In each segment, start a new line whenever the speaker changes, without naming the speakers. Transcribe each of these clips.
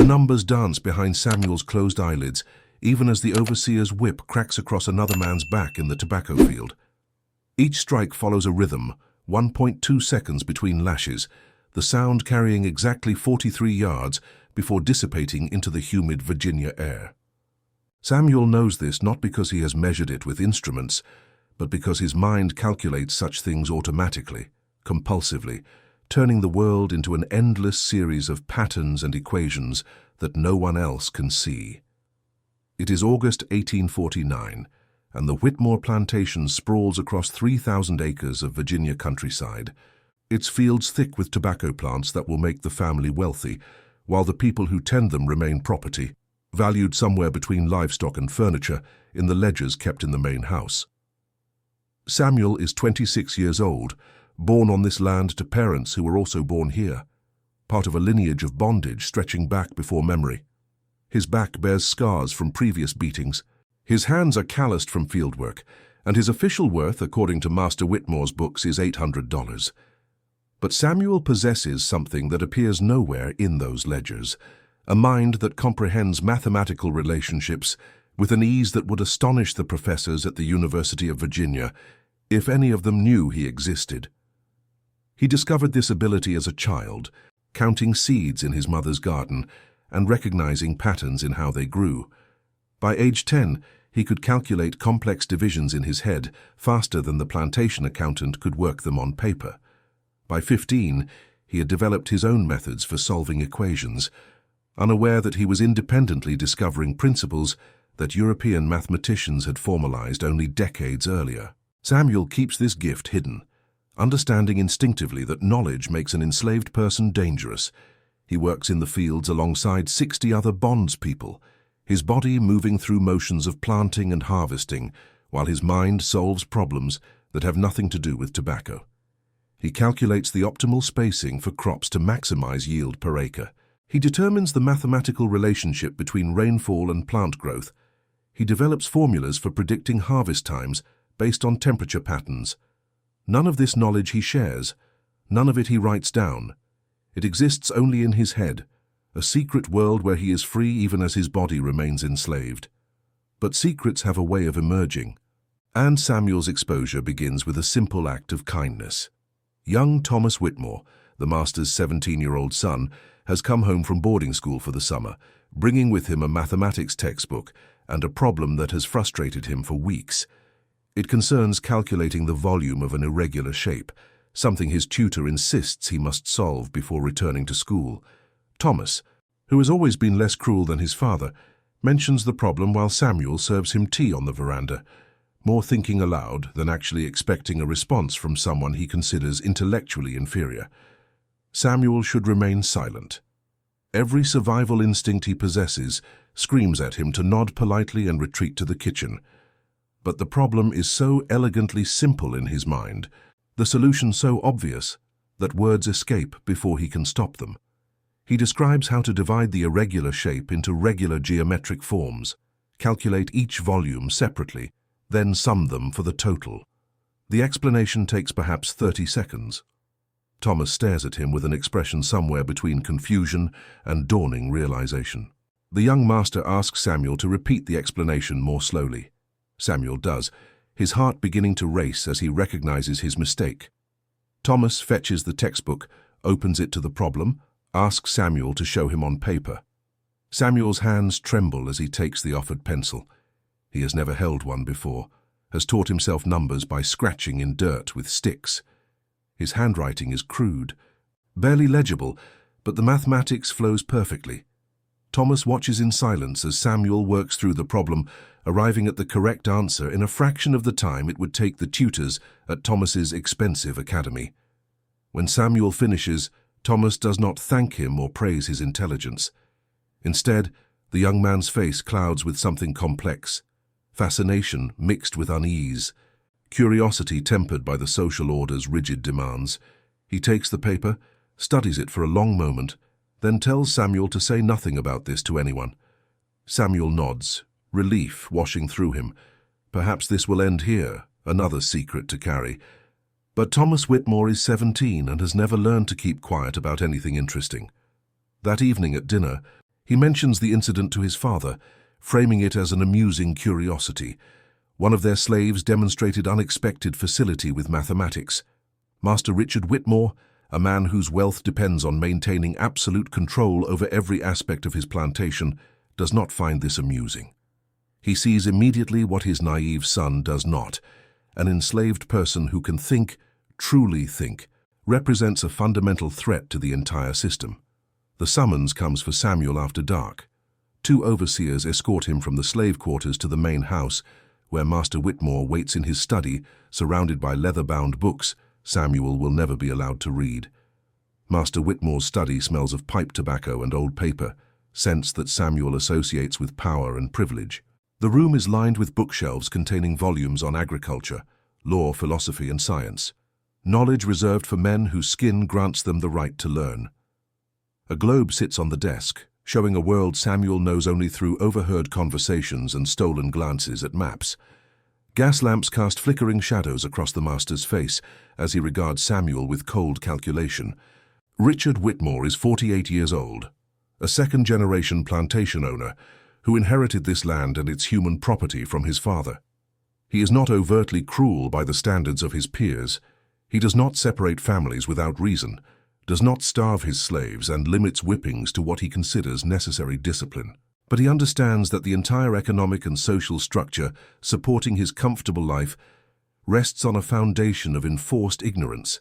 The numbers dance behind Samuel's closed eyelids, even as the overseer's whip cracks across another man's back in the tobacco field. Each strike follows a rhythm, 1.2 seconds between lashes, the sound carrying exactly 43 yards before dissipating into the humid Virginia air. Samuel knows this not because he has measured it with instruments, but because his mind calculates such things automatically, compulsively, turning the world into an endless series of patterns and equations that no one else can see. It is August 1849, and the Whitmore plantation sprawls across 3,000 acres of Virginia countryside, its fields thick with tobacco plants that will make the family wealthy, while the people who tend them remain property, valued somewhere between livestock and furniture in the ledgers kept in the main house. Samuel is 26 years old, born on this land to parents who were also born here, part of a lineage of bondage stretching back before memory. His back bears scars from previous beatings, his hands are calloused from fieldwork, and his official worth, according to Master Whitmore's books, is $800. But Samuel possesses something that appears nowhere in those ledgers, a mind that comprehends mathematical relationships with an ease that would astonish the professors at the University of Virginia, if any of them knew he existed. He discovered this ability as a child, counting seeds in his mother's garden and recognizing patterns in how they grew. By age 10, he could calculate complex divisions in his head faster than the plantation accountant could work them on paper. By 15, he had developed his own methods for solving equations, unaware that he was independently discovering principles that European mathematicians had formalized only decades earlier. Samuel keeps this gift hidden, understanding instinctively that knowledge makes an enslaved person dangerous. He works in the fields alongside 60 other bondspeople, his body moving through motions of planting and harvesting, while his mind solves problems that have nothing to do with tobacco. He calculates the optimal spacing for crops to maximize yield per acre. He determines the mathematical relationship between rainfall and plant growth. He develops formulas for predicting harvest times based on temperature patterns. None of this knowledge he shares, none of it he writes down. It exists only in his head, a secret world where he is free even as his body remains enslaved. But secrets have a way of emerging, and Samuel's exposure begins with a simple act of kindness. Young Thomas Whitmore, the master's 17-year-old son, has come home from boarding school for the summer, bringing with him a mathematics textbook and a problem that has frustrated him for weeks. It concerns calculating the volume of an irregular shape, something his tutor insists he must solve before returning to school. Thomas, who has always been less cruel than his father, mentions the problem while Samuel serves him tea on the veranda, more thinking aloud than actually expecting a response from someone he considers intellectually inferior. Samuel should remain silent. Every survival instinct he possesses screams at him to nod politely and retreat to the kitchen. But the problem is so elegantly simple in his mind, the solution so obvious, that words escape before he can stop them. He describes how to divide the irregular shape into regular geometric forms, calculate each volume separately, then sum them for the total. The explanation takes perhaps 30 seconds. Thomas stares at him with an expression somewhere between confusion and dawning realization. The young master asks Samuel to repeat the explanation more slowly. Samuel does, his heart beginning to race as he recognizes his mistake. Thomas fetches the textbook, opens it to the problem, asks Samuel to show him on paper. Samuel's hands tremble as he takes the offered pencil. He has never held one before, has taught himself numbers by scratching in dirt with sticks. His handwriting is crude, barely legible, but the mathematics flows perfectly. Thomas watches in silence as Samuel works through the problem, arriving at the correct answer in a fraction of the time it would take the tutors at Thomas's expensive academy. When Samuel finishes, Thomas does not thank him or praise his intelligence. Instead, the young man's face clouds with something complex, fascination mixed with unease, curiosity tempered by the social order's rigid demands. He takes the paper, studies it for a long moment, then tells Samuel to say nothing about this to anyone. Samuel nods, relief washing through him. Perhaps this will end here, another secret to carry. But Thomas Whitmore is 17 and has never learned to keep quiet about anything interesting. That evening at dinner, He mentions the incident to his father, framing it as an amusing curiosity. One of their slaves demonstrated unexpected facility with mathematics. Master Richard Whitmore, a man whose wealth depends on maintaining absolute control over every aspect of his plantation, does not find this amusing. He sees immediately what his naive son does not. An enslaved person who can think, truly think, represents a fundamental threat to the entire system. The summons comes for Samuel after dark. 2 overseers escort him from the slave quarters to the main house, where Master Whitmore waits in his study, surrounded by leather-bound books Samuel will never be allowed to read. Master Whitmore's study smells of pipe tobacco and old paper, scents that Samuel associates with power and privilege. The room is lined with bookshelves containing volumes on agriculture, law, philosophy, and science. Knowledge reserved for men whose skin grants them the right to learn. A globe sits on the desk, showing a world Samuel knows only through overheard conversations and stolen glances at maps. Gas lamps cast flickering shadows across the master's face as he regards Samuel with cold calculation. Richard Whitmore is 48 years old, a second-generation plantation owner who inherited this land and its human property from his father. He is not overtly cruel by the standards of his peers. He does not separate families without reason, does not starve his slaves, and limits whippings to what he considers necessary discipline. But he understands that the entire economic and social structure supporting his comfortable life rests on a foundation of enforced ignorance.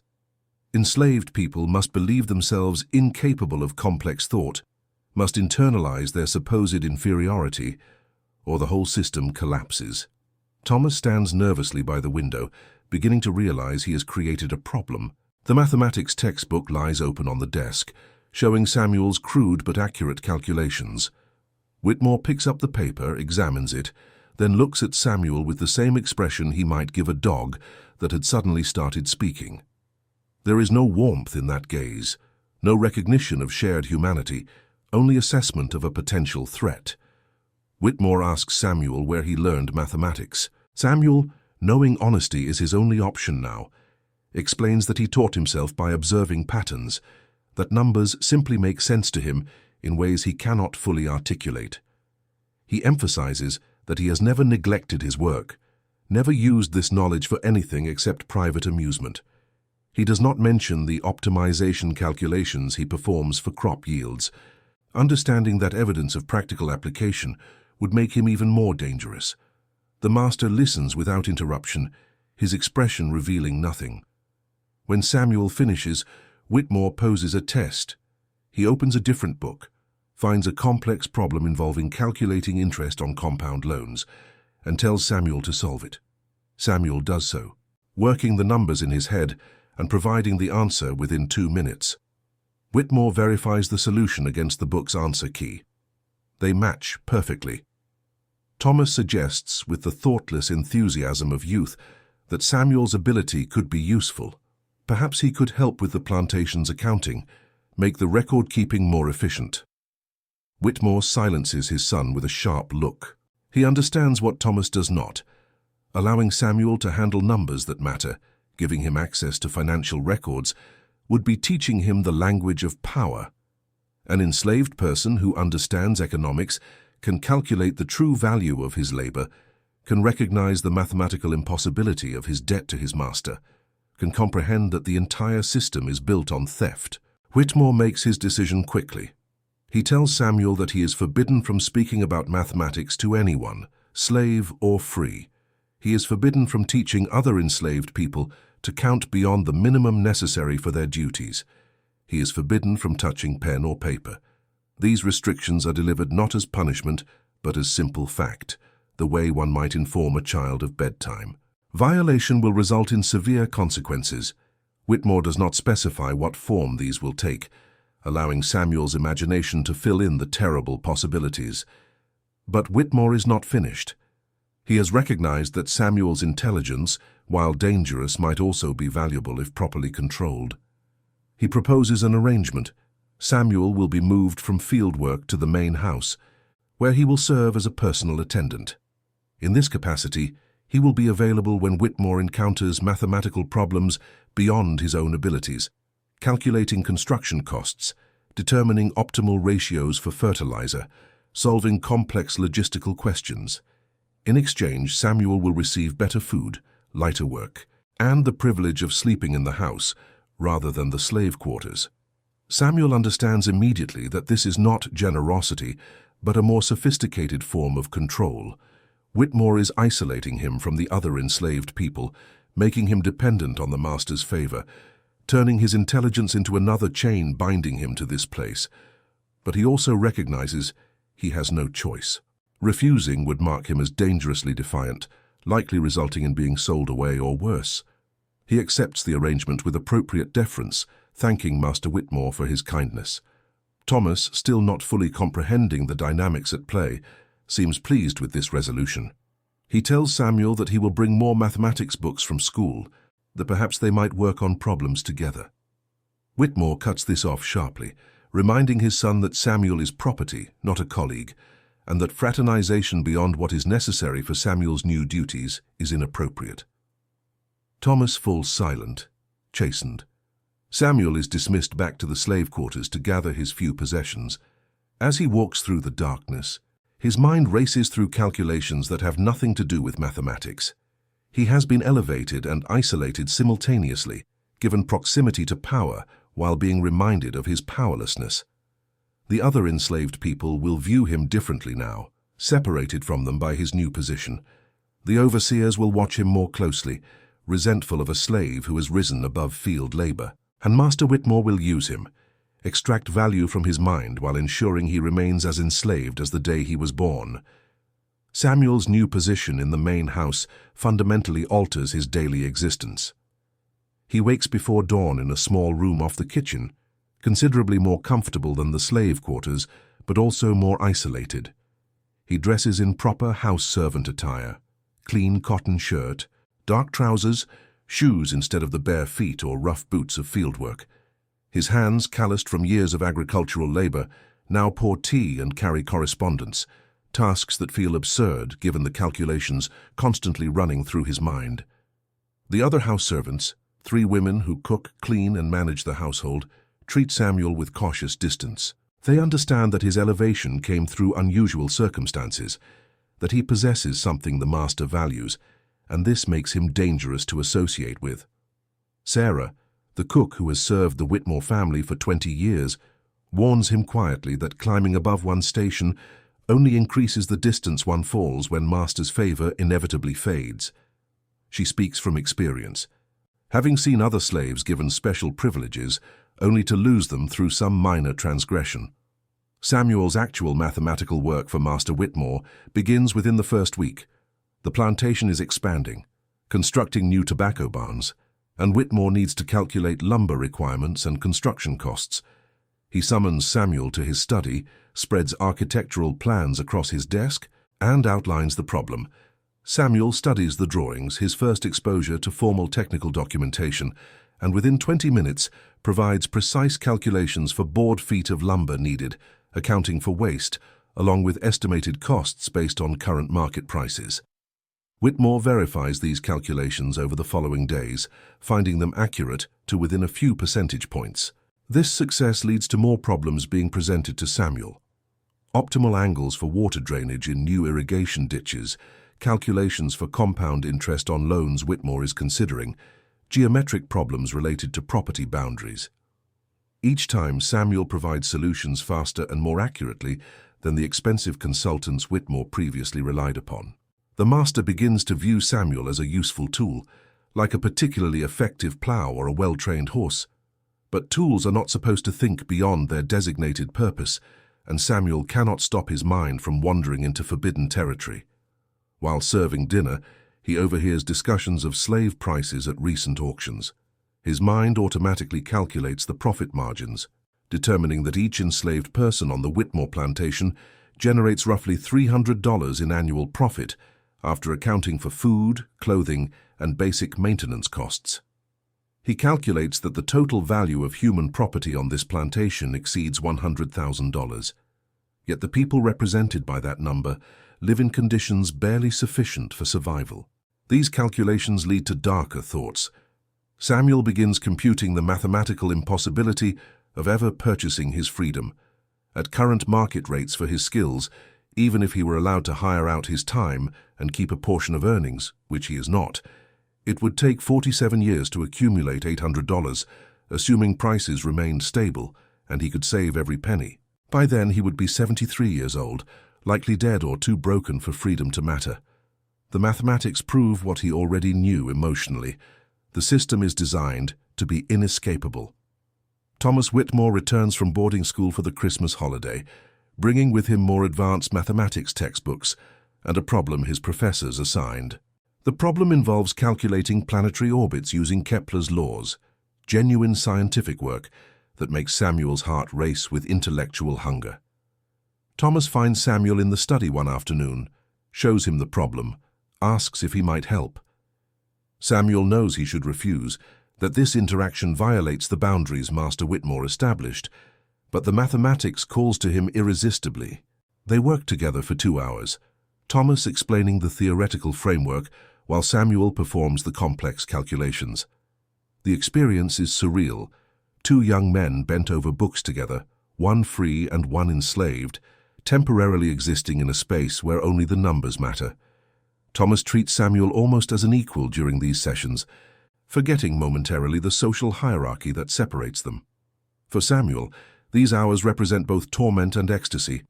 Enslaved people must believe themselves incapable of complex thought, must internalize their supposed inferiority, or the whole system collapses. Thomas stands nervously by the window, beginning to realize he has created a problem. The mathematics textbook lies open on the desk, showing Samuel's crude but accurate calculations. Whitmore picks up the paper, examines it, then looks at Samuel with the same expression he might give a dog that had suddenly started speaking. There is no warmth in that gaze, no recognition of shared humanity, only assessment of a potential threat. Whitmore asks Samuel where he learned mathematics. Samuel, knowing honesty is his only option now, explains that he taught himself by observing patterns, that numbers simply make sense to him in ways he cannot fully articulate. He emphasizes that he has never neglected his work, never used this knowledge for anything except private amusement. He does not mention the optimization calculations he performs for crop yields, understanding that evidence of practical application would make him even more dangerous. The master listens without interruption, his expression revealing nothing. When Samuel finishes, Whitmore poses a test. He opens a different book, finds a complex problem involving calculating interest on compound loans, and tells Samuel to solve it. Samuel does so, working the numbers in his head and providing the answer within 2 minutes. Whitmore verifies the solution against the book's answer key. They match perfectly. Thomas suggests, with the thoughtless enthusiasm of youth, that Samuel's ability could be useful. Perhaps he could help with the plantation's accounting, make the record-keeping more efficient. Whitmore silences his son with a sharp look. He understands what Thomas does not, allowing Samuel to handle numbers that matter, giving him access to financial records, would be teaching him the language of power. An enslaved person who understands economics can calculate the true value of his labor, can recognize the mathematical impossibility of his debt to his master, can comprehend that the entire system is built on theft. Whitmore makes his decision quickly. He tells Samuel that he is forbidden from speaking about mathematics to anyone, slave or free. He is forbidden from teaching other enslaved people to count beyond the minimum necessary for their duties. He is forbidden from touching pen or paper. These restrictions are delivered not as punishment, but as simple fact, the way one might inform a child of bedtime. Violation will result in severe consequences. Whitmore does not specify what form these will take, allowing Samuel's imagination to fill in the terrible possibilities. But Whitmore is not finished. He has recognized that Samuel's intelligence, while dangerous, might also be valuable if properly controlled. He proposes an arrangement. Samuel will be moved from field work to the main house, where he will serve as a personal attendant. In this capacity, he will be available when Whitmore encounters mathematical problems beyond his own abilities, calculating construction costs, determining optimal ratios for fertilizer, solving complex logistical questions. In exchange, Samuel will receive better food, lighter work, and the privilege of sleeping in the house rather than the slave quarters. Samuel understands immediately that this is not generosity, but a more sophisticated form of control. Whitmore is isolating him from the other enslaved people, making him dependent on the master's favor, turning his intelligence into another chain binding him to this place. But he also recognizes he has no choice. Refusing would mark him as dangerously defiant, likely resulting in being sold away or worse. He accepts the arrangement with appropriate deference, thanking Master Whitmore for his kindness. Thomas, still not fully comprehending the dynamics at play, seems pleased with this resolution. He tells Samuel that he will bring more mathematics books from school, that perhaps they might work on problems together. Whitmore cuts this off sharply, reminding his son that Samuel is property, not a colleague, and that fraternization beyond what is necessary for Samuel's new duties is inappropriate. Thomas falls silent, chastened. Samuel is dismissed back to the slave quarters to gather his few possessions. As he walks through the darkness, his mind races through calculations that have nothing to do with mathematics. He has been elevated and isolated simultaneously, given proximity to power while being reminded of his powerlessness. The other enslaved people will view him differently now, separated from them by his new position. The overseers will watch him more closely, resentful of a slave who has risen above field labor. And Master Whitmore will use him, extract value from his mind while ensuring he remains as enslaved as the day he was born. Samuel's new position in the main house fundamentally alters his daily existence. He wakes before dawn in a small room off the kitchen, considerably more comfortable than the slave quarters, but also more isolated. He dresses in proper house servant attire, clean cotton shirt, dark trousers, shoes instead of the bare feet or rough boots of fieldwork. His hands, calloused from years of agricultural labor, now pour tea and carry correspondence, tasks that feel absurd given the calculations constantly running through his mind. The other house servants, 3 women who cook, clean, and manage the household, treat Samuel with cautious distance. They understand that his elevation came through unusual circumstances, that he possesses something the master values, and this makes him dangerous to associate with. Sarah, the cook who has served the Whitmore family for 20 years, warns him quietly that climbing above one's station only increases the distance one falls when master's favor inevitably fades. She speaks from experience, having seen other slaves given special privileges only to lose them through some minor transgression. Samuel's actual mathematical work for Master Whitmore begins within the first week. The plantation is expanding, constructing new tobacco barns, and Whitmore needs to calculate lumber requirements and construction costs. He summons Samuel to his study, spreads architectural plans across his desk, and outlines the problem. Samuel studies the drawings, his first exposure to formal technical documentation, and within 20 minutes provides precise calculations for board feet of lumber needed, accounting for waste, along with estimated costs based on current market prices. Whitmore verifies these calculations over the following days, finding them accurate to within a few percentage points. This success leads to more problems being presented to Samuel. Optimal angles for water drainage in new irrigation ditches, calculations for compound interest on loans Whitmore is considering, geometric problems related to property boundaries. Each time, Samuel provides solutions faster and more accurately than the expensive consultants Whitmore previously relied upon. The master begins to view Samuel as a useful tool, like a particularly effective plow or a well-trained horse. But tools are not supposed to think beyond their designated purpose, and Samuel cannot stop his mind from wandering into forbidden territory. While serving dinner, he overhears discussions of slave prices at recent auctions. His mind automatically calculates the profit margins, determining that each enslaved person on the Whitmore plantation generates roughly $300 in annual profit after accounting for food, clothing, and basic maintenance costs. He calculates that the total value of human property on this plantation exceeds $100,000. Yet the people represented by that number live in conditions barely sufficient for survival. These calculations lead to darker thoughts. Samuel begins computing the mathematical impossibility of ever purchasing his freedom. At current market rates for his skills, even if he were allowed to hire out his time and keep a portion of earnings, which he is not, it would take 47 years to accumulate $800, assuming prices remained stable and he could save every penny. By then he would be 73 years old, likely dead or too broken for freedom to matter. The mathematics prove what he already knew emotionally. The system is designed to be inescapable. Thomas Whitmore returns from boarding school for the Christmas holiday, bringing with him more advanced mathematics textbooks and a problem his professors assigned. The problem involves calculating planetary orbits using Kepler's laws, genuine scientific work that makes Samuel's heart race with intellectual hunger. Thomas finds Samuel in the study one afternoon, shows him the problem, asks if he might help. Samuel knows he should refuse, that this interaction violates the boundaries Master Whitmore established, but the mathematics calls to him irresistibly. They work together for 2 hours, Thomas explaining the theoretical framework while Samuel performs the complex calculations. The experience is surreal. 2 young men bent over books together, one free and one enslaved, temporarily existing in a space where only the numbers matter. Thomas treats Samuel almost as an equal during these sessions, forgetting momentarily the social hierarchy that separates them. For Samuel, these hours represent both torment and ecstasy,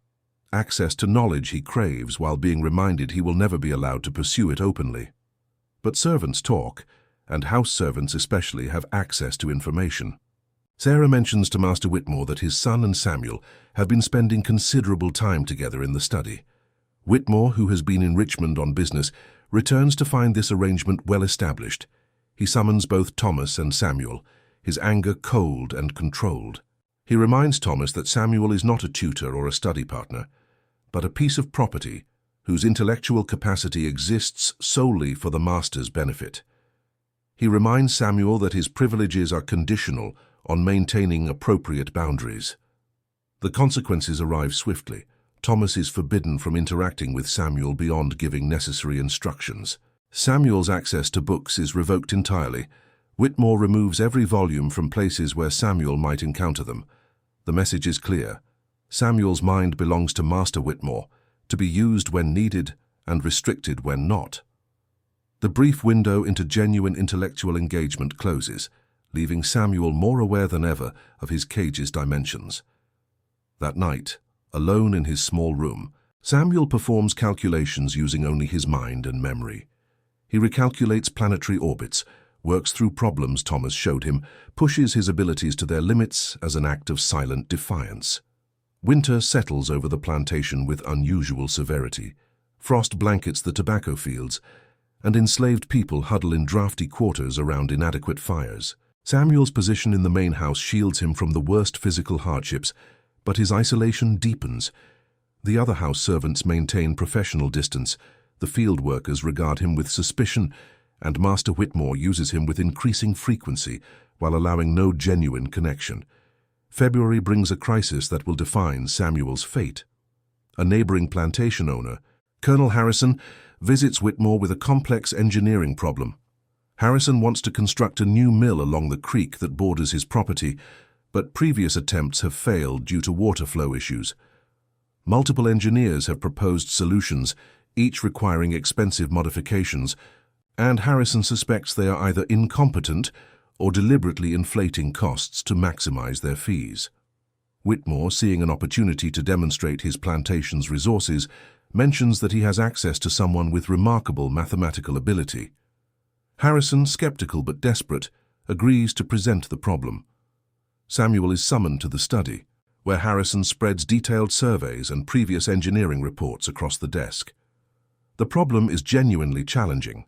access to knowledge he craves while being reminded he will never be allowed to pursue it openly. But servants talk, and house servants especially have access to information. Sarah mentions to Master Whitmore that his son and Samuel have been spending considerable time together in the study. Whitmore, who has been in Richmond on business, returns to find this arrangement well established. He summons both Thomas and Samuel, his anger cold and controlled. He reminds Thomas that Samuel is not a tutor or a study partner, but a piece of property whose intellectual capacity exists solely for the master's benefit. He reminds Samuel that his privileges are conditional on maintaining appropriate boundaries. The consequences arrive swiftly. Thomas is forbidden from interacting with Samuel beyond giving necessary instructions. Samuel's access to books is revoked entirely. Whitmore removes every volume from places where Samuel might encounter them. The message is clear. Samuel's mind belongs to Master Whitmore, to be used when needed and restricted when not. The brief window into genuine intellectual engagement closes, leaving Samuel more aware than ever of his cage's dimensions. That night, alone in his small room, Samuel performs calculations using only his mind and memory. He recalculates planetary orbits, works through problems Thomas showed him, pushes his abilities to their limits as an act of silent defiance. Winter settles over the plantation with unusual severity. Frost blankets the tobacco fields, and enslaved people huddle in drafty quarters around inadequate fires. Samuel's position in the main house shields him from the worst physical hardships, but his isolation deepens. The other house servants maintain professional distance, the field workers regard him with suspicion, and Master Whitmore uses him with increasing frequency while allowing no genuine connection. February brings a crisis that will define Samuel's fate. A neighboring plantation owner, Colonel Harrison, visits Whitmore with a complex engineering problem. Harrison wants to construct a new mill along the creek that borders his property, but previous attempts have failed due to water flow issues. Multiple engineers have proposed solutions, each requiring expensive modifications, and Harrison suspects they are either incompetent or deliberately inflating costs to maximize their fees. Whitmore, seeing an opportunity to demonstrate his plantation's resources, mentions that he has access to someone with remarkable mathematical ability. Harrison, skeptical but desperate, agrees to present the problem. Samuel is summoned to the study, where Harrison spreads detailed surveys and previous engineering reports across the desk. The problem is genuinely challenging,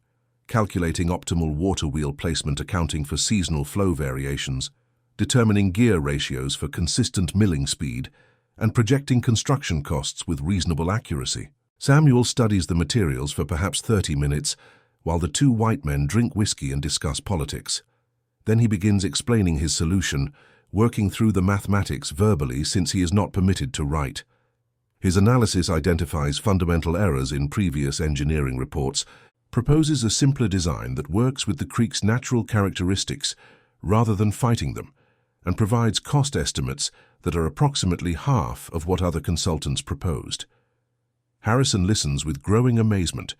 calculating optimal water wheel placement accounting for seasonal flow variations, determining gear ratios for consistent milling speed, and projecting construction costs with reasonable accuracy. Samuel studies the materials for perhaps 30 minutes, while the 2 white men drink whiskey and discuss politics. Then he begins explaining his solution, working through the mathematics verbally since he is not permitted to write. His analysis identifies fundamental errors in previous engineering reports, proposes a simpler design that works with the creek's natural characteristics rather than fighting them, and provides cost estimates that are approximately half of what other consultants proposed. Harrison listens with growing amazement.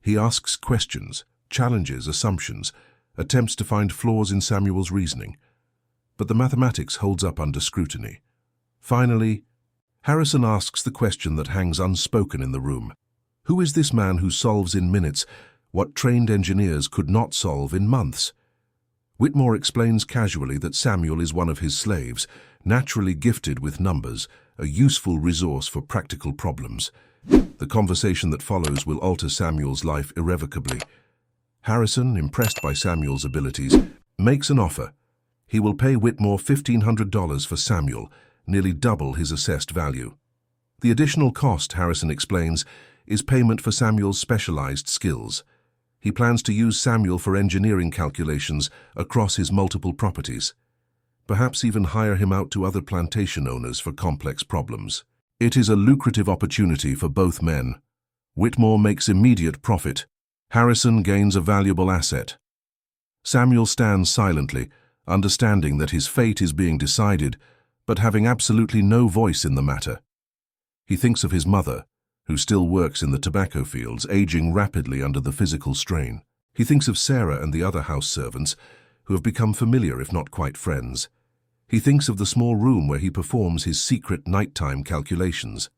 He asks questions, challenges assumptions, attempts to find flaws in Samuel's reasoning. But the mathematics holds up under scrutiny. Finally, Harrison asks the question that hangs unspoken in the room. Who is this man who solves in minutes what trained engineers could not solve in months? Whitmore explains casually that Samuel is one of his slaves, naturally gifted with numbers, a useful resource for practical problems. The conversation that follows will alter Samuel's life irrevocably. Harrison, impressed by Samuel's abilities, makes an offer. He will pay Whitmore $1,500 for Samuel, nearly double his assessed value. The additional cost, Harrison explains, is payment for Samuel's specialized skills. He plans to use Samuel for engineering calculations across his multiple properties. Perhaps even hire him out to other plantation owners for complex problems. It is a lucrative opportunity for both men. Whitmore makes immediate profit. Harrison gains a valuable asset. Samuel stands silently, understanding that his fate is being decided, but having absolutely no voice in the matter. He thinks of his mother, who still works in the tobacco fields, aging rapidly under the physical strain. He thinks of Sarah and the other house servants, who have become familiar if not quite friends. He thinks of the small room where he performs his secret nighttime calculations.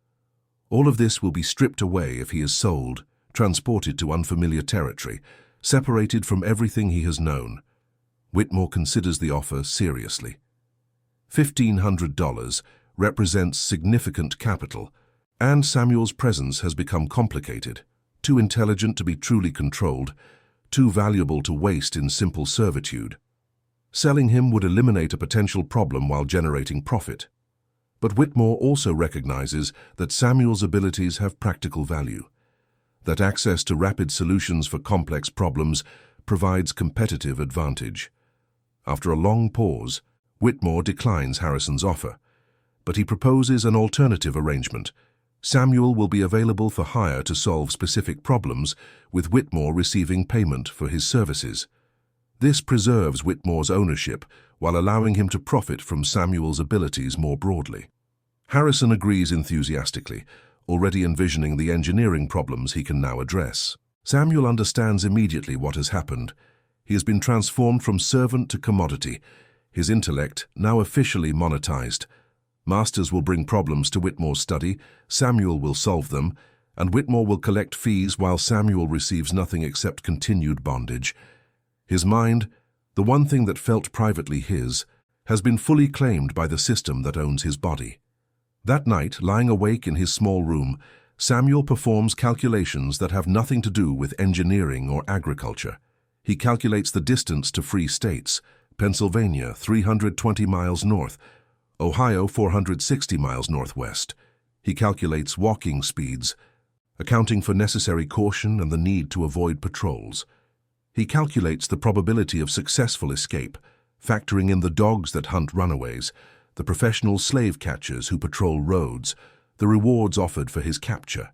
All of this will be stripped away if he is sold, transported to unfamiliar territory, separated from everything he has known. Whitmore considers the offer seriously. $1,500 represents significant capital, and Samuel's presence has become complicated, too intelligent to be truly controlled, too valuable to waste in simple servitude. Selling him would eliminate a potential problem while generating profit. But Whitmore also recognizes that Samuel's abilities have practical value, that access to rapid solutions for complex problems provides competitive advantage. After a long pause, Whitmore declines Harrison's offer, but he proposes an alternative arrangement. Samuel will be available for hire to solve specific problems, with Whitmore receiving payment for his services. This preserves Whitmore's ownership while allowing him to profit from Samuel's abilities more broadly. Harrison agrees enthusiastically, already envisioning the engineering problems he can now address. Samuel understands immediately what has happened. He has been transformed from servant to commodity, his intellect now officially monetized. Masters will bring problems to Whitmore's study, Samuel will solve them, and Whitmore will collect fees while Samuel receives nothing except continued bondage. His mind, the one thing that felt privately his, has been fully claimed by the system that owns his body. That night, lying awake in his small room, Samuel performs calculations that have nothing to do with engineering or agriculture. He calculates the distance to free states: Pennsylvania 320 miles north, Ohio 460 miles northwest. He calculates walking speeds, accounting for necessary caution and the need to avoid patrols. He calculates the probability of successful escape, factoring in the dogs that hunt runaways, the professional slave catchers who patrol roads, the rewards offered for his capture.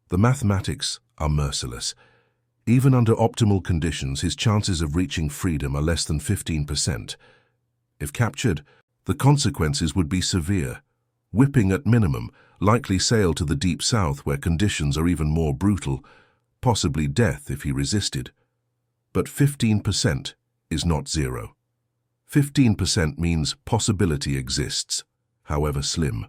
The mathematics are merciless. Even under optimal conditions, his chances of reaching freedom are less than 15%. If captured, the consequences would be severe. Whipping at minimum, likely sale to the deep south where conditions are even more brutal, possibly death if he resisted. But 15% is not zero. 15% means possibility exists, however slim.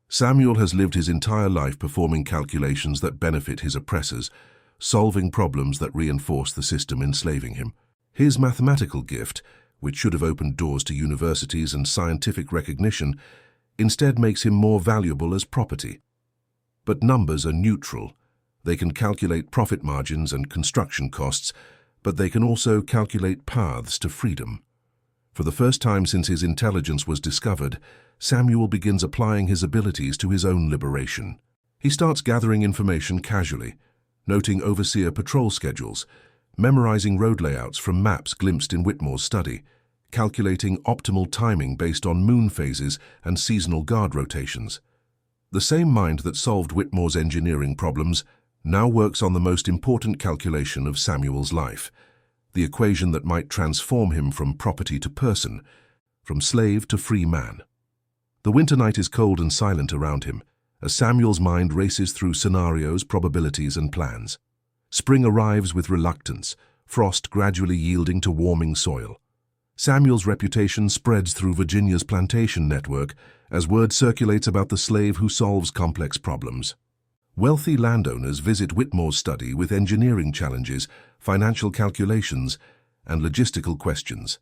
Samuel has lived his entire life performing calculations that benefit his oppressors, solving problems that reinforce the system enslaving him. His mathematical gift, which should have opened doors to universities and scientific recognition, instead makes him more valuable as property. But numbers are neutral. They can calculate profit margins and construction costs, but they can also calculate paths to freedom. For the first time since his intelligence was discovered, Samuel begins applying his abilities to his own liberation. He starts gathering information casually, noting overseer patrol schedules, memorizing road layouts from maps glimpsed in Whitmore's study, calculating optimal timing based on moon phases and seasonal guard rotations. The same mind that solved Whitmore's engineering problems now works on the most important calculation of Samuel's life, the equation that might transform him from property to person, from slave to free man. The winter night is cold and silent around him, as Samuel's mind races through scenarios, probabilities, and plans. Spring arrives with reluctance, frost gradually yielding to warming soil. Samuel's reputation spreads through Virginia's plantation network as word circulates about the slave who solves complex problems. Wealthy landowners visit Whitmore's study with engineering challenges, financial calculations, and logistical questions.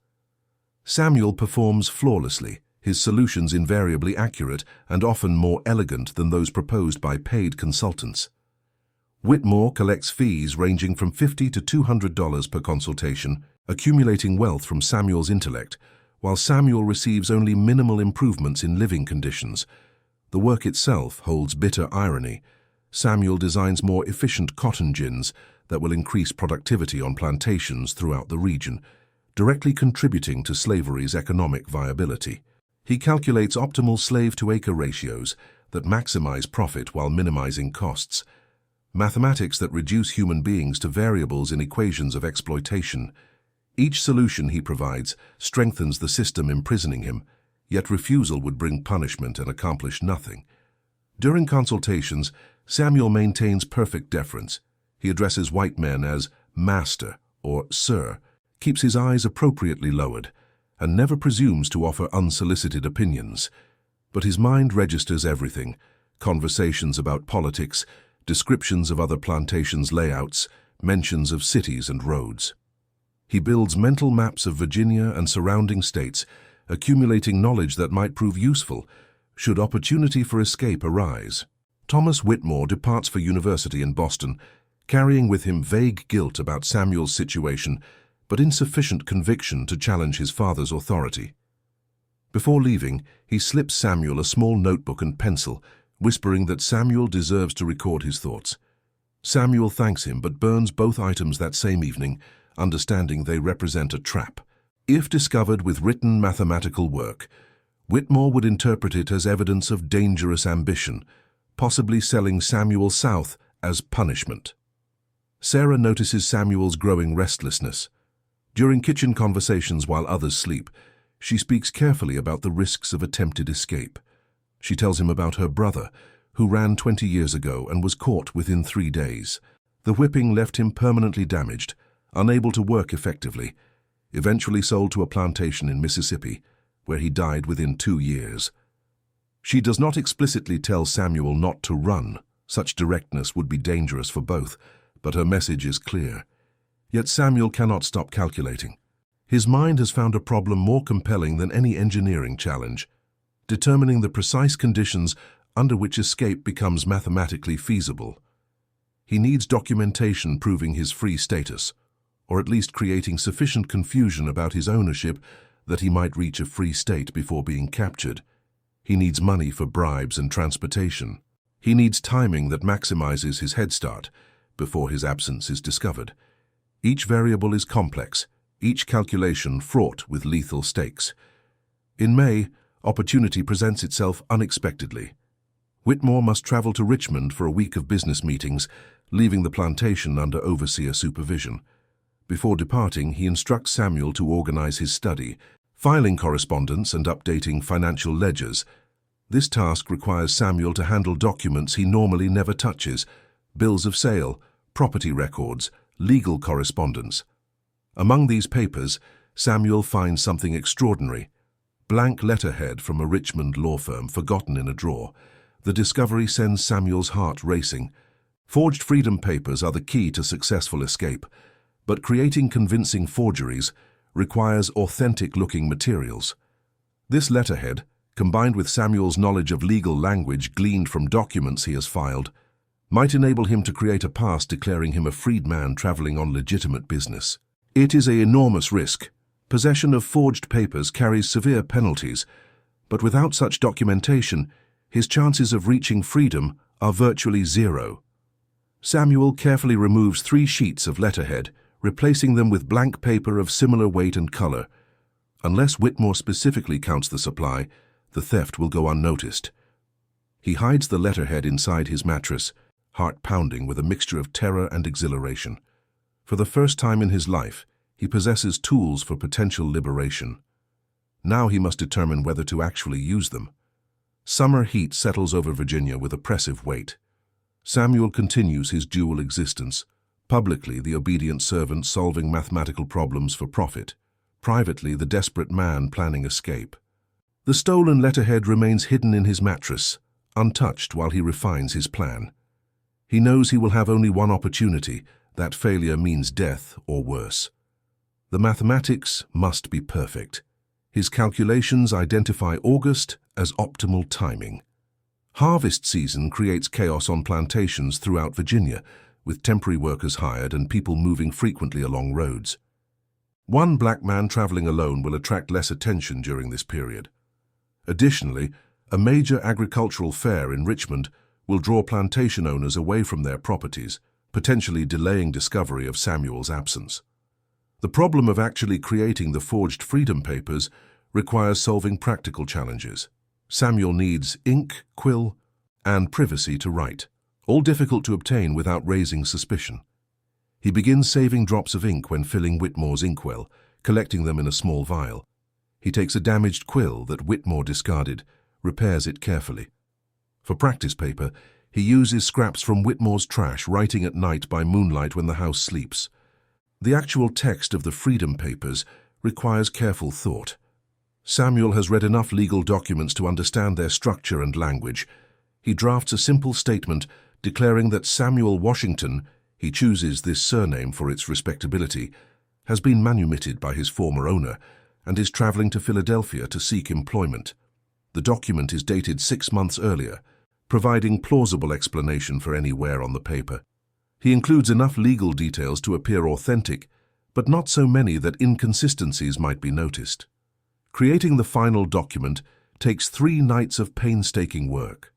Samuel performs flawlessly, his solutions invariably accurate and often more elegant than those proposed by paid consultants. Whitmore collects fees ranging from $50 to $200 per consultation, accumulating wealth from Samuel's intellect, while Samuel receives only minimal improvements in living conditions. The work itself holds bitter irony. Samuel designs more efficient cotton gins that will increase productivity on plantations throughout the region, directly contributing to slavery's economic viability. He calculates optimal slave-to-acre ratios that maximize profit while minimizing costs, mathematics that reduce human beings to variables in equations of exploitation. Each solution he provides strengthens the system imprisoning him, yet refusal would bring punishment and accomplish nothing. During consultations, Samuel maintains perfect deference. He addresses white men as master or sir, keeps his eyes appropriately lowered, and never presumes to offer unsolicited opinions. But his mind registers everything: conversations about politics, descriptions of other plantations' layouts, mentions of cities and roads. He builds mental maps of Virginia and surrounding states, accumulating knowledge that might prove useful should opportunity for escape arise. Thomas Whitmore departs for university in Boston, carrying with him vague guilt about Samuel's situation, but insufficient conviction to challenge his father's authority. Before leaving, he slips Samuel a small notebook and pencil, whispering that Samuel deserves to record his thoughts. Samuel thanks him but burns both items that same evening, understanding they represent a trap. If discovered with written mathematical work, Whitmore would interpret it as evidence of dangerous ambition, possibly selling Samuel south as punishment. Sarah notices Samuel's growing restlessness. During kitchen conversations while others sleep, she speaks carefully about the risks of attempted escape. She tells him about her brother, who ran 20 years ago and was caught within 3 days. The whipping left him permanently damaged, unable to work effectively, eventually sold to a plantation in Mississippi, where he died within 2 years. She does not explicitly tell Samuel not to run. Such directness would be dangerous for both, but her message is clear. Yet Samuel cannot stop calculating. His mind has found a problem more compelling than any engineering challenge: determining the precise conditions under which escape becomes mathematically feasible. He needs documentation proving his free status, or at least creating sufficient confusion about his ownership that he might reach a free state before being captured. He needs money for bribes and transportation. He needs timing that maximizes his head start before his absence is discovered. Each variable is complex, each calculation fraught with lethal stakes. In May, opportunity presents itself unexpectedly. Whitmore must travel to Richmond for a week of business meetings, leaving the plantation under overseer supervision. Before departing, he instructs Samuel to organize his study, filing correspondence and updating financial ledgers. This task requires Samuel to handle documents he normally never touches: bills of sale, property records, legal correspondence. Among these papers, Samuel finds something extraordinary: blank letterhead from a Richmond law firm forgotten in a drawer. The discovery sends Samuel's heart racing. Forged freedom papers are the key to successful escape, but creating convincing forgeries requires authentic-looking materials. This letterhead, combined with Samuel's knowledge of legal language gleaned from documents he has filed, might enable him to create a pass declaring him a freedman traveling on legitimate business. It is an enormous risk. Possession of forged papers carries severe penalties, but without such documentation, his chances of reaching freedom are virtually zero. Samuel carefully removes 3 sheets of letterhead, replacing them with blank paper of similar weight and color. Unless Whitmore specifically counts the supply, the theft will go unnoticed. He hides the letterhead inside his mattress, heart pounding with a mixture of terror and exhilaration. For the first time in his life, he possesses tools for potential liberation. Now he must determine whether to actually use them. Summer heat settles over Virginia with oppressive weight. Samuel continues his dual existence, publicly the obedient servant solving mathematical problems for profit, privately the desperate man planning escape. The stolen letterhead remains hidden in his mattress, untouched while he refines his plan. He knows he will have only one opportunity. That failure means death or worse. The mathematics must be perfect. His calculations identify August as optimal timing. Harvest season creates chaos on plantations throughout Virginia, with temporary workers hired and people moving frequently along roads. One black man traveling alone will attract less attention during this period. Additionally, a major agricultural fair in Richmond will draw plantation owners away from their properties, potentially delaying discovery of Samuel's absence. The problem of actually creating the forged Freedom Papers requires solving practical challenges. Samuel needs ink, quill, and privacy to write, all difficult to obtain without raising suspicion. He begins saving drops of ink when filling Whitmore's inkwell, collecting them in a small vial. He takes a damaged quill that Whitmore discarded, repairs it carefully. For practice paper, he uses scraps from Whitmore's trash, writing at night by moonlight when the house sleeps. The actual text of the Freedom Papers requires careful thought. Samuel has read enough legal documents to understand their structure and language. He drafts a simple statement declaring that Samuel Washington, he chooses this surname for its respectability, has been manumitted by his former owner and is traveling to Philadelphia to seek employment. The document is dated 6 months earlier, providing plausible explanation for any wear on the paper. He includes enough legal details to appear authentic, but not so many that inconsistencies might be noticed. Creating the final document takes 3 nights of painstaking work.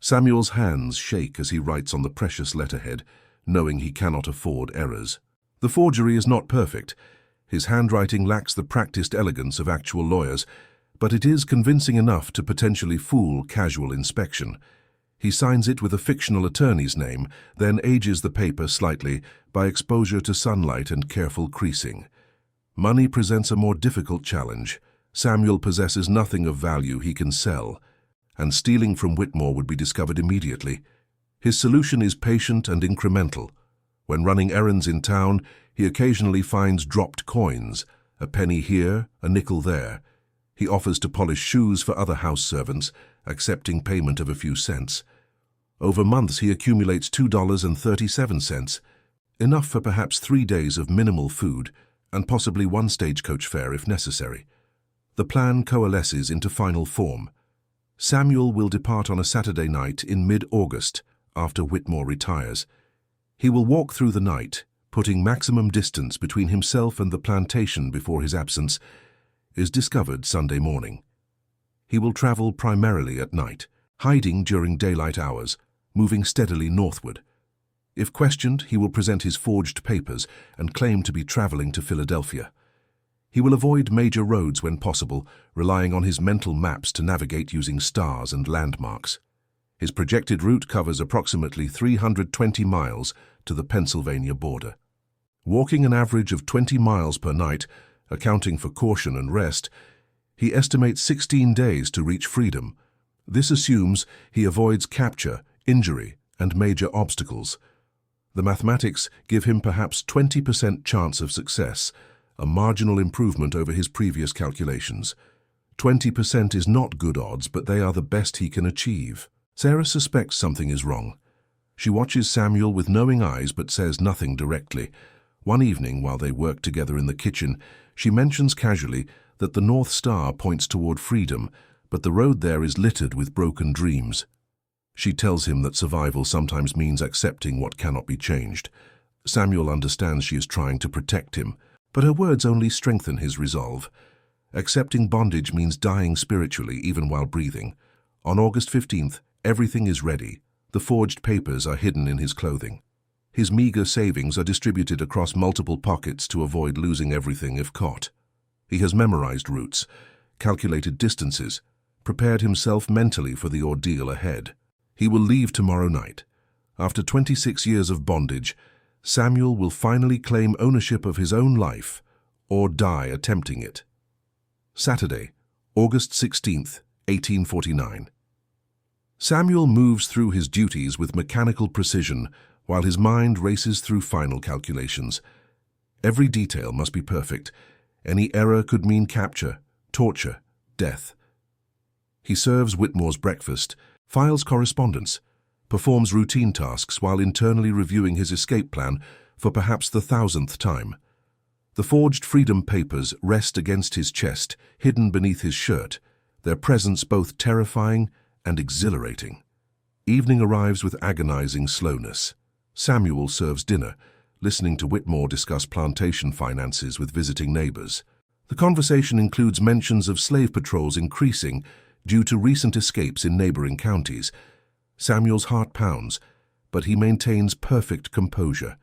Samuel's hands shake as he writes on the precious letterhead, knowing he cannot afford errors. The forgery is not perfect. His handwriting lacks the practiced elegance of actual lawyers, but it is convincing enough to potentially fool casual inspection. He signs it with a fictional attorney's name, then ages the paper slightly by exposure to sunlight and careful creasing. Money presents a more difficult challenge. Samuel possesses nothing of value he can sell, and stealing from Whitmore would be discovered immediately. His solution is patient and incremental. When running errands in town, he occasionally finds dropped coins, a penny here, a nickel there. He offers to polish shoes for other house servants, accepting payment of a few cents. Over months he accumulates $2.37, enough for perhaps 3 days of minimal food, and possibly 1 stagecoach fare if necessary. The plan coalesces into final form. Samuel will depart on a Saturday night in mid-August, after Whitmore retires. He will walk through the night, putting maximum distance between himself and the plantation before his absence is discovered Sunday morning. He will travel primarily at night, hiding during daylight hours, moving steadily northward. If questioned, he will present his forged papers and claim to be traveling to Philadelphia. He will avoid major roads when possible, relying on his mental maps to navigate using stars and landmarks. His projected route covers approximately 320 miles to the Pennsylvania border. Walking an average of 20 miles per night, accounting for caution and rest, he estimates 16 days to reach freedom. This assumes he avoids capture, injury, and major obstacles. The mathematics give him perhaps 20% chance of success, a marginal improvement over his previous calculations. 20% is not good odds, but they are the best he can achieve. Sarah suspects something is wrong. She watches Samuel with knowing eyes but says nothing directly. One evening, while they work together in the kitchen, she mentions casually that the North Star points toward freedom, but the road there is littered with broken dreams. She tells him that survival sometimes means accepting what cannot be changed. Samuel understands she is trying to protect him, but her words only strengthen his resolve. Accepting bondage means dying spiritually even while breathing. On August 15th, everything is ready. The forged papers are hidden in his clothing. His meager savings are distributed across multiple pockets to avoid losing everything if caught. He has memorized routes, calculated distances, prepared himself mentally for the ordeal ahead. He will leave tomorrow night. After 26 years of bondage, Samuel will finally claim ownership of his own life, or die attempting it. Saturday, August 16th, 1849. Samuel moves through his duties with mechanical precision while his mind races through final calculations. Every detail must be perfect. Any error could mean capture, torture, death. He serves Whitmore's breakfast, files correspondence, performs routine tasks while internally reviewing his escape plan for perhaps the 1,000th time. The forged freedom papers rest against his chest, hidden beneath his shirt, their presence both terrifying and exhilarating. Evening arrives with agonizing slowness. Samuel serves dinner, listening to Whitmore discuss plantation finances with visiting neighbors. The conversation includes mentions of slave patrols increasing due to recent escapes in neighboring counties. Samuel's heart pounds, but he maintains perfect composure.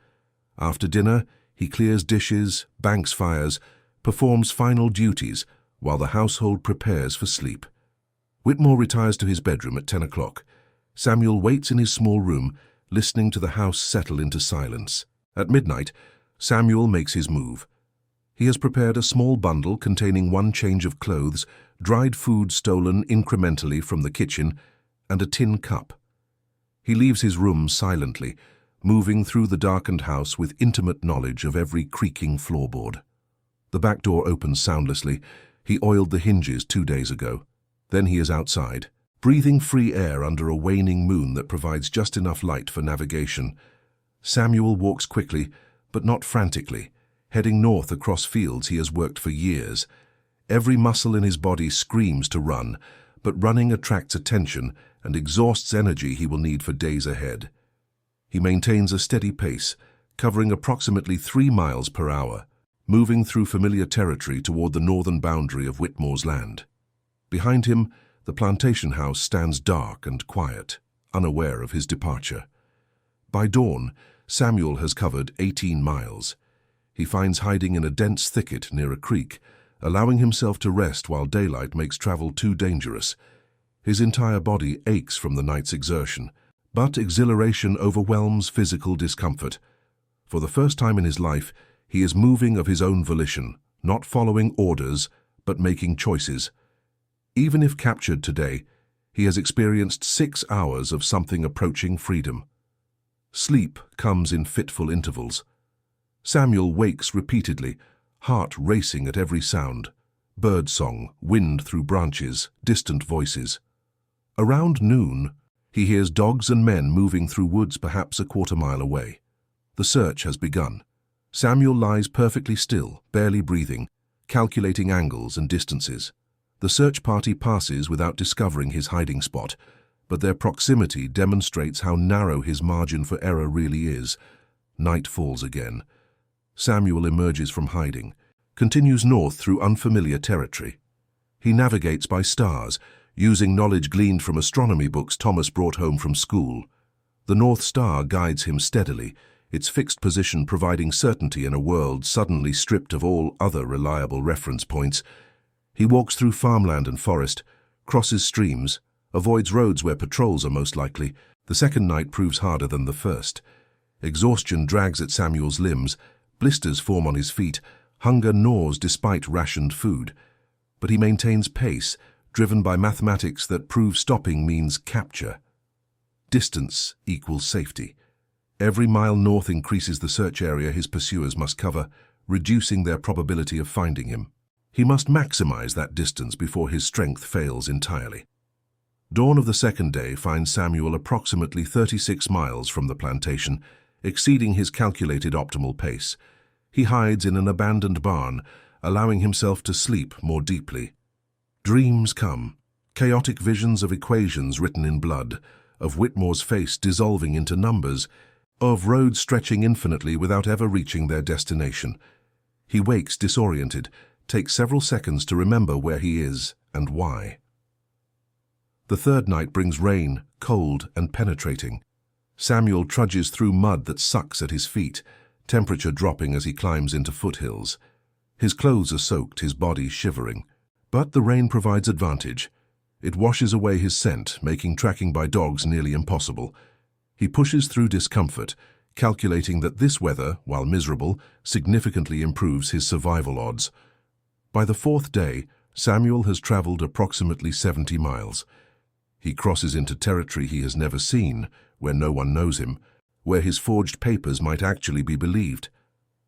After dinner, he clears dishes, banks fires, performs final duties while the household prepares for sleep. Whitmore retires to his bedroom at 10 o'clock. Samuel waits in his small room, listening to the house settle into silence. At midnight, Samuel makes his move. He has prepared a small bundle containing one change of clothes, dried food stolen incrementally from the kitchen, and a tin cup. He leaves his room silently, moving through the darkened house with intimate knowledge of every creaking floorboard. The back door opens soundlessly. He oiled the hinges 2 days ago. Then he is outside, breathing free air under a waning moon that provides just enough light for navigation. Samuel walks quickly, but not frantically, heading north across fields he has worked for years. Every muscle in his body screams to run, but running attracts attention and exhausts energy he will need for days ahead. He maintains a steady pace, covering approximately 3 miles per hour, moving through familiar territory toward the northern boundary of Whitmore's land. Behind him, the plantation house stands dark and quiet, unaware of his departure. By dawn, Samuel has covered 18 miles. He finds hiding in a dense thicket near a creek, allowing himself to rest while daylight makes travel too dangerous. His entire body aches from the night's exertion, but exhilaration overwhelms physical discomfort. For the first time in his life, he is moving of his own volition, not following orders, but making choices. Even if captured today, he has experienced 6 hours of something approaching freedom. Sleep comes in fitful intervals. Samuel wakes repeatedly, heart racing at every sound. Birdsong, wind through branches, distant voices. Around noon, he hears dogs and men moving through woods perhaps a quarter-mile away. The search has begun. Samuel lies perfectly still, barely breathing, calculating angles and distances. The search party passes without discovering his hiding spot, but their proximity demonstrates how narrow his margin for error really is. Night falls again. Samuel emerges from hiding, continues north through unfamiliar territory. He navigates by stars, using knowledge gleaned from astronomy books Thomas brought home from school. The North Star guides him steadily, its fixed position providing certainty in a world suddenly stripped of all other reliable reference points. He walks through farmland and forest, crosses streams, avoids roads where patrols are most likely. The second night proves harder than the first. Exhaustion drags at Samuel's limbs, blisters form on his feet, hunger gnaws despite rationed food. But he maintains pace, driven by mathematics that prove stopping means capture. Distance equals safety. Every mile north increases the search area his pursuers must cover, reducing their probability of finding him. He must maximize that distance before his strength fails entirely. Dawn of the second day finds Samuel approximately 36 miles from the plantation, exceeding his calculated optimal pace. He hides in an abandoned barn, allowing himself to sleep more deeply. Dreams come, chaotic visions of equations written in blood, of Whitmore's face dissolving into numbers, of roads stretching infinitely without ever reaching their destination. He wakes disoriented, takes several seconds to remember where he is and why. The third night brings rain, cold and penetrating. Samuel trudges through mud that sucks at his feet, temperature dropping as he climbs into foothills. His clothes are soaked, his body shivering. But the rain provides advantage. It washes away his scent, making tracking by dogs nearly impossible. He pushes through discomfort, calculating that this weather, while miserable, significantly improves his survival odds. By the fourth day, Samuel has traveled approximately 70 miles. He crosses into territory he has never seen, where no one knows him, where his forged papers might actually be believed.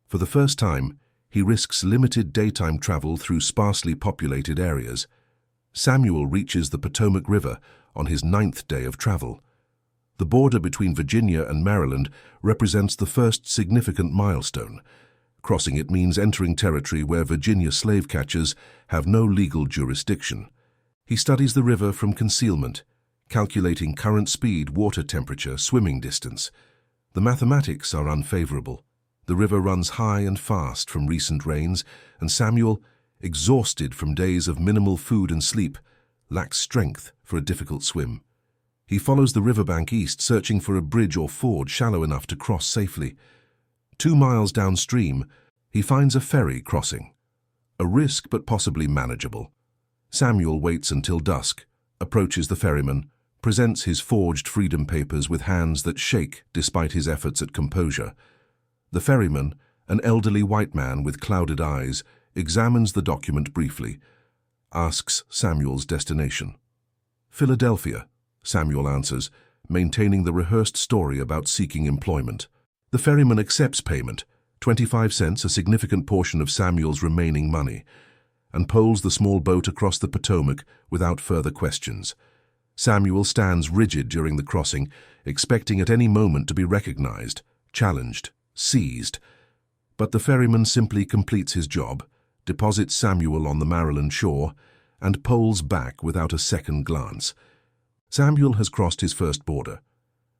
For the first time, he risks limited daytime travel through sparsely populated areas. Samuel reaches the Potomac River on his 9th day of travel. The border between Virginia and Maryland represents the first significant milestone. Crossing it means entering territory where Virginia slave catchers have no legal jurisdiction. He studies the river from concealment, calculating current speed, water temperature, swimming distance. The mathematics are unfavorable. The river runs high and fast from recent rains, and Samuel, exhausted from days of minimal food and sleep, lacks strength for a difficult swim. He follows the riverbank east, searching for a bridge or ford shallow enough to cross safely. 2 miles downstream, he finds a ferry crossing. A risk, but possibly manageable. Samuel waits until dusk, approaches the ferryman, presents his forged freedom papers with hands that shake despite his efforts at composure. The ferryman, an elderly white man with clouded eyes, examines the document briefly, asks Samuel's destination. Philadelphia, Samuel answers, maintaining the rehearsed story about seeking employment. The ferryman accepts payment, 25 cents, a significant portion of Samuel's remaining money, and poles the small boat across the Potomac without further questions. Samuel stands rigid during the crossing, expecting at any moment to be recognized, challenged, seized. But the ferryman simply completes his job, deposits Samuel on the Maryland shore, and poles back without a second glance. Samuel has crossed his first border.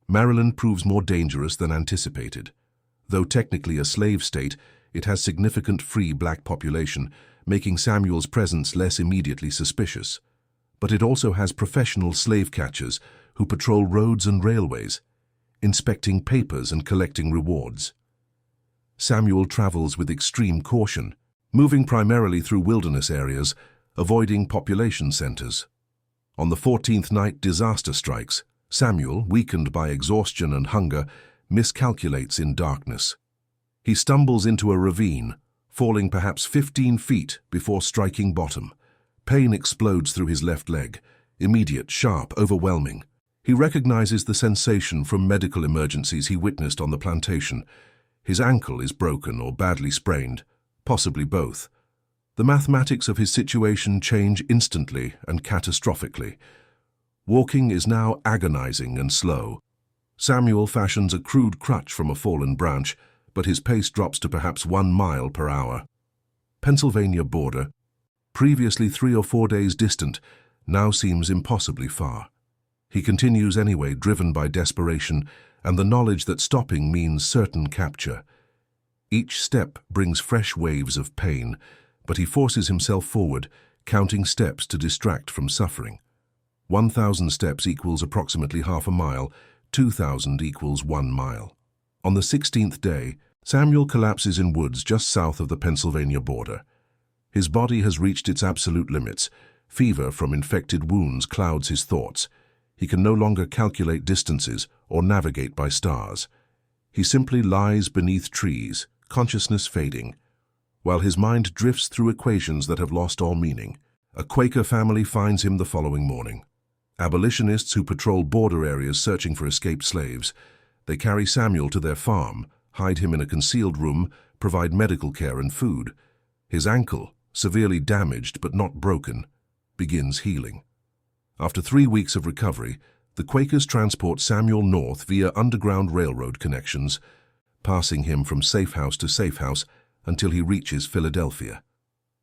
Maryland proves more dangerous than anticipated. Though technically a slave state, it has significant free black population, making Samuel's presence less immediately suspicious. But it also has professional slave catchers who patrol roads and railways, inspecting papers and collecting rewards. Samuel travels with extreme caution, moving primarily through wilderness areas, avoiding population centers. On the 14th night, disaster strikes. Samuel, weakened by exhaustion and hunger, miscalculates in darkness. He stumbles into a ravine, falling perhaps 15 feet before striking bottom. Pain explodes through his left leg, immediate, sharp, overwhelming. He recognizes the sensation from medical emergencies he witnessed on the plantation. His ankle is broken or badly sprained, possibly both. The mathematics of his situation change instantly and catastrophically. Walking is now agonizing and slow. Samuel fashions a crude crutch from a fallen branch, but his pace drops to perhaps 1 mile per hour. Pennsylvania border, previously 3 or 4 days distant, now seems impossibly far. He continues anyway, driven by desperation and the knowledge that stopping means certain capture. Each step brings fresh waves of pain, but he forces himself forward, counting steps to distract from suffering. 1,000 steps equals approximately half a mile, 2,000 equals 1 mile. On the 16th day, Samuel collapses in woods just south of the Pennsylvania border. His body has reached its absolute limits. Fever from infected wounds clouds his thoughts. He can no longer calculate distances or navigate by stars. He simply lies beneath trees, consciousness fading, while his mind drifts through equations that have lost all meaning. A Quaker family finds him the following morning. Abolitionists who patrol border areas searching for escaped slaves. They carry Samuel to their farm, hide him in a concealed room, provide medical care and food. His ankle, severely damaged but not broken, begins healing. After 3 weeks of recovery, the Quakers transport Samuel north via underground railroad connections, passing him from safe house to safe house until he reaches Philadelphia.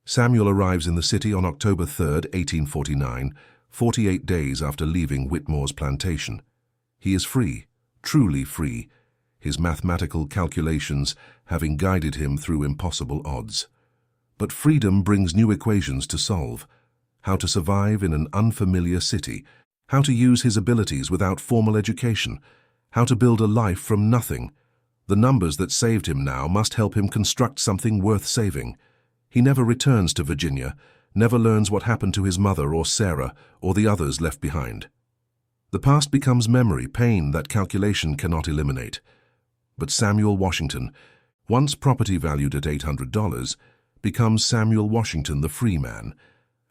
Samuel arrives in the city on October 3, 1849, 48 days after leaving Whitmore's plantation. He is free, truly free, his mathematical calculations having guided him through impossible odds. But freedom brings new equations to solve. How to survive in an unfamiliar city, how to use his abilities without formal education, how to build a life from nothing. The numbers that saved him now must help him construct something worth saving. He never returns to Virginia, never learns what happened to his mother or Sarah or the others left behind. The past becomes memory, pain that calculation cannot eliminate. But Samuel Washington, once property valued at $800, becomes Samuel Washington the free man,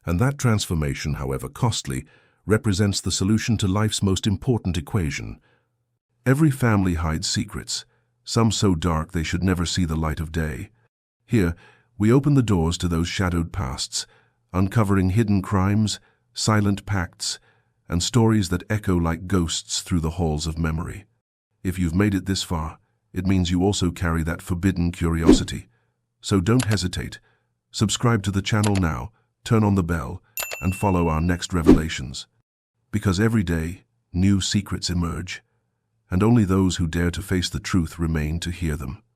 And that transformation, however costly, represents the solution to life's most important equation. Every family hides secrets, some so dark they should never see the light of day. Here, we open the doors to those shadowed pasts, uncovering hidden crimes, silent pacts, and stories that echo like ghosts through the halls of memory. If you've made it this far, it means you also carry that forbidden curiosity. So don't hesitate. Subscribe to the channel now, turn on the bell, and follow our next revelations. Because every day, new secrets emerge, and only those who dare to face the truth remain to hear them.